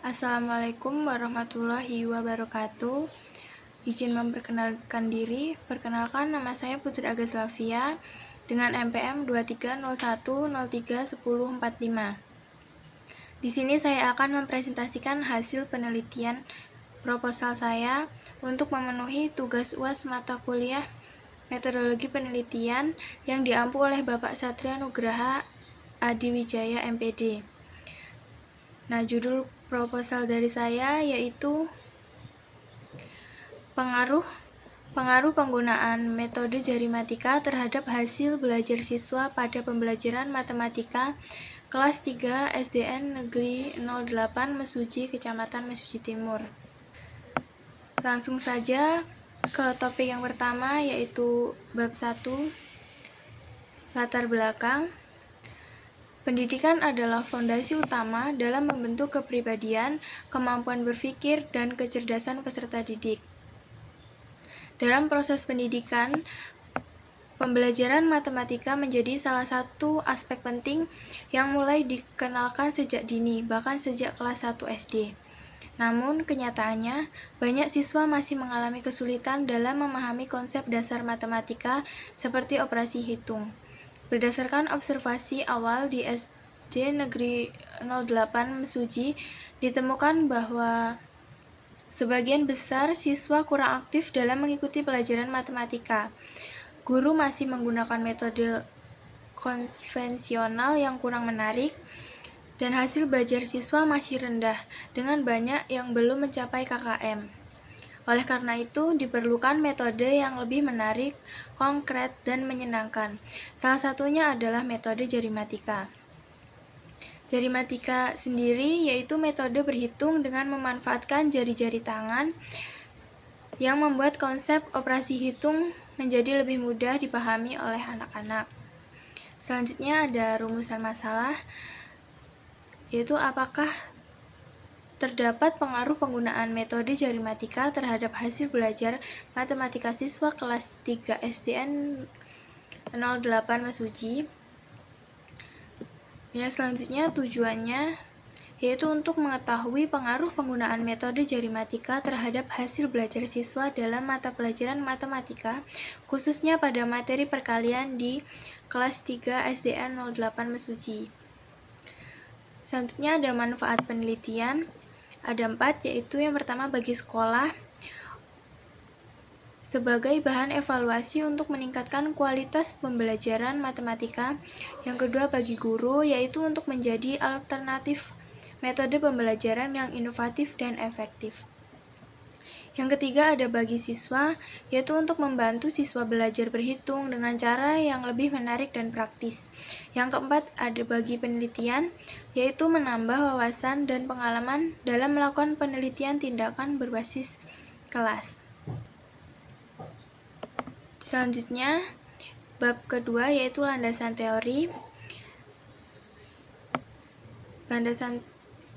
Assalamualaikum warahmatullahi wabarakatuh. Izin memperkenalkan diri. Perkenalkan, nama saya Putri Agaslavia dengan NPM 2301031045. Di sini saya akan mempresentasikan hasil penelitian proposal saya untuk memenuhi tugas UAS mata kuliah Metodologi Penelitian yang diampu oleh Bapak Satria Nugraha Adiwijaya MPD. Nah, judul proposal dari saya yaitu pengaruh penggunaan metode jarimatika terhadap hasil belajar siswa pada pembelajaran matematika kelas 3 SDN Negeri 08 Mesuji, Kecamatan Mesuji Timur. Langsung saja ke topik yang pertama, yaitu bab 1, latar belakang. Pendidikan adalah fondasi utama dalam membentuk kepribadian, kemampuan berpikir, dan kecerdasan peserta didik. Dalam proses pendidikan, pembelajaran matematika menjadi salah satu aspek penting yang mulai dikenalkan sejak dini, bahkan sejak kelas 1 SD. Namun, kenyataannya, banyak siswa masih mengalami kesulitan dalam memahami konsep dasar matematika seperti operasi hitung. Berdasarkan observasi awal di SD Negeri 08 Mesuji, ditemukan bahwa sebagian besar siswa kurang aktif dalam mengikuti pelajaran matematika. Guru masih menggunakan metode konvensional yang kurang menarik, dan hasil belajar siswa masih rendah, dengan banyak yang belum mencapai KKM. Oleh karena itu, diperlukan metode yang lebih menarik, konkret, dan menyenangkan. Salah satunya adalah metode jarimatika. Jarimatika sendiri yaitu metode berhitung dengan memanfaatkan jari-jari tangan yang membuat konsep operasi hitung menjadi lebih mudah dipahami oleh anak-anak. Selanjutnya ada rumusan masalah, yaitu apakah terdapat pengaruh penggunaan metode jarimatika terhadap hasil belajar matematika siswa kelas 3 SDN 08 Mesuji. Selanjutnya tujuannya yaitu untuk mengetahui pengaruh penggunaan metode jarimatika terhadap hasil belajar siswa dalam mata pelajaran matematika, khususnya pada materi perkalian di kelas 3 SDN 08 Mesuji. Selanjutnya ada manfaat penelitian. Ada 4, yaitu yang pertama bagi sekolah sebagai bahan evaluasi untuk meningkatkan kualitas pembelajaran matematika. Yang kedua bagi guru, yaitu untuk menjadi alternatif metode pembelajaran yang inovatif dan efektif. Yang ketiga ada bagi siswa, yaitu untuk membantu siswa belajar berhitung dengan cara yang lebih menarik dan praktis. Yang keempat ada bagi penelitian, yaitu menambah wawasan dan pengalaman dalam melakukan penelitian tindakan berbasis kelas. Selanjutnya, bab kedua yaitu landasan teori.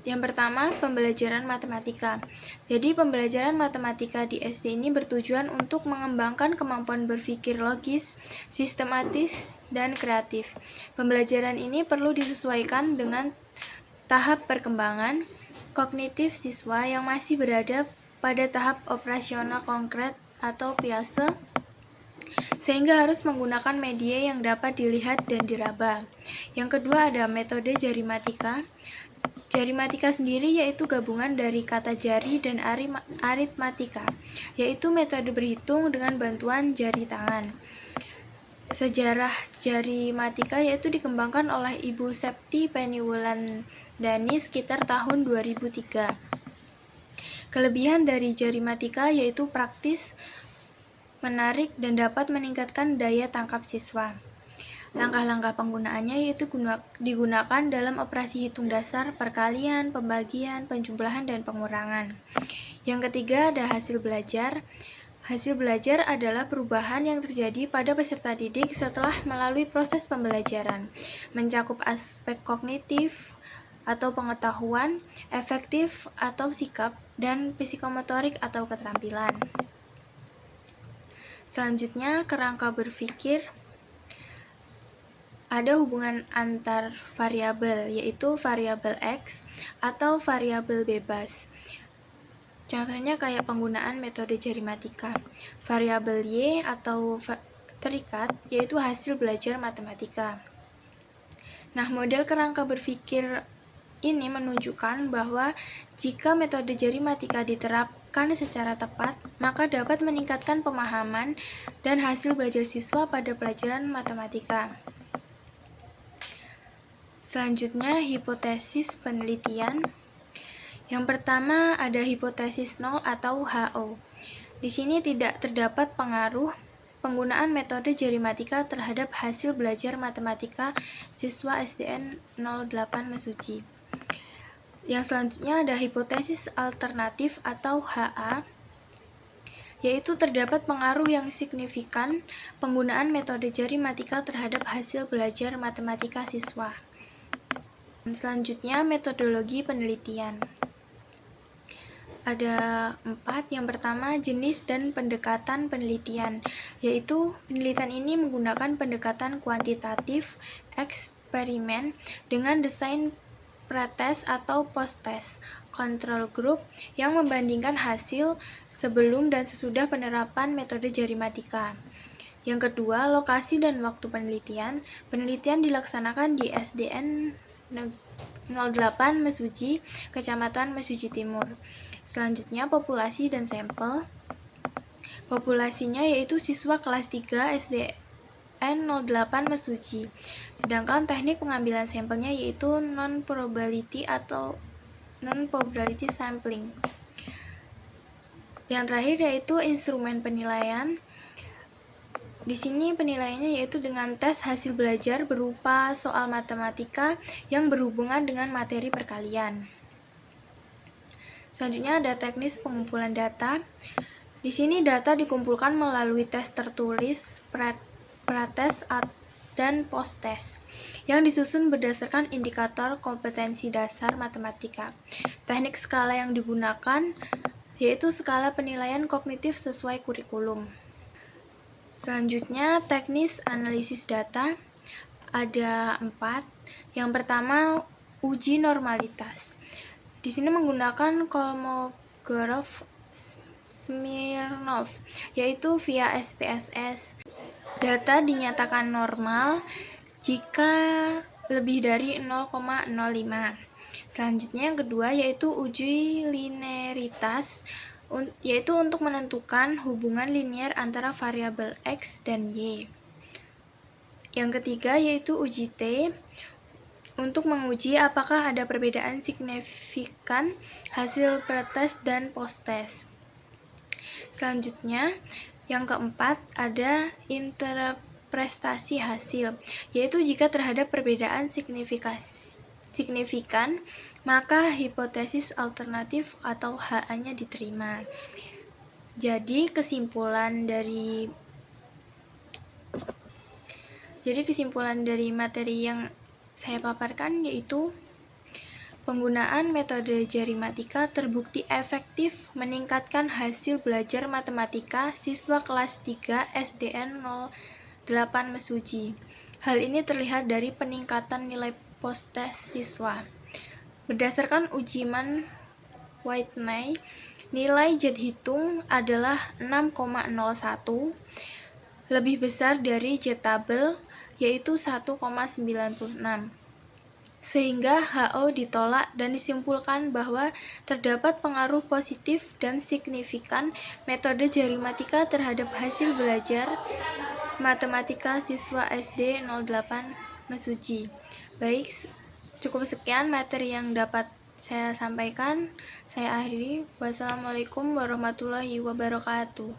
Yang pertama, pembelajaran matematika. Jadi, pembelajaran matematika di SD ini bertujuan untuk mengembangkan kemampuan berpikir logis, sistematis, dan kreatif. Pembelajaran ini perlu disesuaikan dengan tahap perkembangan kognitif siswa yang masih berada pada tahap operasional konkret atau fase, sehingga harus menggunakan media yang dapat dilihat dan diraba. Yang kedua ada metode jarimatika. Jarimatika sendiri yaitu gabungan dari kata jari dan aritmatika, yaitu metode berhitung dengan bantuan jari tangan. Sejarah jarimatika yaitu dikembangkan oleh Ibu Septi Peniwulandani sekitar tahun 2003. Kelebihan dari jarimatika yaitu praktis, menarik, dan dapat meningkatkan daya tangkap siswa. Langkah-langkah penggunaannya yaitu digunakan dalam operasi hitung dasar, perkalian, pembagian, penjumlahan, dan pengurangan. Yang ketiga ada hasil belajar. Hasil belajar adalah perubahan yang terjadi pada peserta didik setelah melalui proses pembelajaran, mencakup aspek kognitif atau pengetahuan, efektif atau sikap, dan psikomotorik atau keterampilan. Selanjutnya, kerangka berpikir. ada hubungan antar variabel, yaitu variabel X atau variabel bebas. Contohnya kayak penggunaan metode jari matika. Variabel Y atau terikat, yaitu hasil belajar matematika. Nah, model kerangka berpikir ini menunjukkan bahwa jika metode jari matika diterapkan secara tepat, maka dapat meningkatkan pemahaman dan hasil belajar siswa pada pelajaran matematika. Selanjutnya, hipotesis penelitian. Yang pertama ada hipotesis nol atau HO. Di sini tidak terdapat pengaruh penggunaan metode jari matika terhadap hasil belajar matematika siswa SDN 08 Mesuji. Yang selanjutnya ada hipotesis alternatif atau HA, yaitu terdapat pengaruh yang signifikan penggunaan metode jari matika terhadap hasil belajar matematika siswa. Selanjutnya, metodologi penelitian. Ada 4. Yang pertama, jenis dan pendekatan penelitian, yaitu penelitian ini menggunakan pendekatan kuantitatif eksperimen dengan desain pretest atau post-test control group yang membandingkan hasil sebelum dan sesudah penerapan metode jari matika. Yang kedua, lokasi dan waktu penelitian. Penelitian dilaksanakan di SDN 08 Mesuji, Kecamatan Mesuji Timur. Selanjutnya, populasi dan sampel. Populasinya yaitu siswa kelas 3 SDN 08 Mesuji. Sedangkan teknik pengambilan sampelnya yaitu non-probability atau non-probability sampling. Yang terakhir yaitu instrumen penilaian. Di sini penilaiannya yaitu dengan tes hasil belajar berupa soal matematika yang berhubungan dengan materi perkalian. Selanjutnya ada teknis pengumpulan data. Di sini data dikumpulkan melalui tes tertulis, pretest, dan post-test yang disusun berdasarkan indikator kompetensi dasar matematika. Teknik skala yang digunakan yaitu skala penilaian kognitif sesuai kurikulum. Selanjutnya, teknis analisis data ada 4. Yang pertama, uji normalitas. Di sini menggunakan Kolmogorov-Smirnov, yaitu via SPSS. Data dinyatakan normal jika lebih dari 0,05. Selanjutnya yang kedua yaitu uji linearitas, yaitu untuk menentukan hubungan linear antara variabel X dan Y. Yang ketiga yaitu uji T, untuk menguji apakah ada perbedaan signifikan hasil pretest dan post-test. Selanjutnya, yang keempat ada interpretasi hasil, yaitu jika terhadap perbedaan signifikan, maka hipotesis alternatif atau HA-nya diterima. Jadi kesimpulan dari materi yang saya paparkan yaitu penggunaan metode jari matika terbukti efektif meningkatkan hasil belajar matematika siswa kelas 3 SDN 08 Mesuji. Hal ini terlihat dari peningkatan nilai post-test siswa. Berdasarkan uji Mann-Whitney, nilai Z hitung adalah 6,01, lebih besar dari Z tabel, yaitu 1,96. Sehingga HO ditolak dan disimpulkan bahwa terdapat pengaruh positif dan signifikan metode jari matika terhadap hasil belajar matematika siswa SD 08 Mesuji. Baik, cukup sekian materi yang dapat saya sampaikan. Saya akhiri. Wassalamualaikum warahmatullahi wabarakatuh.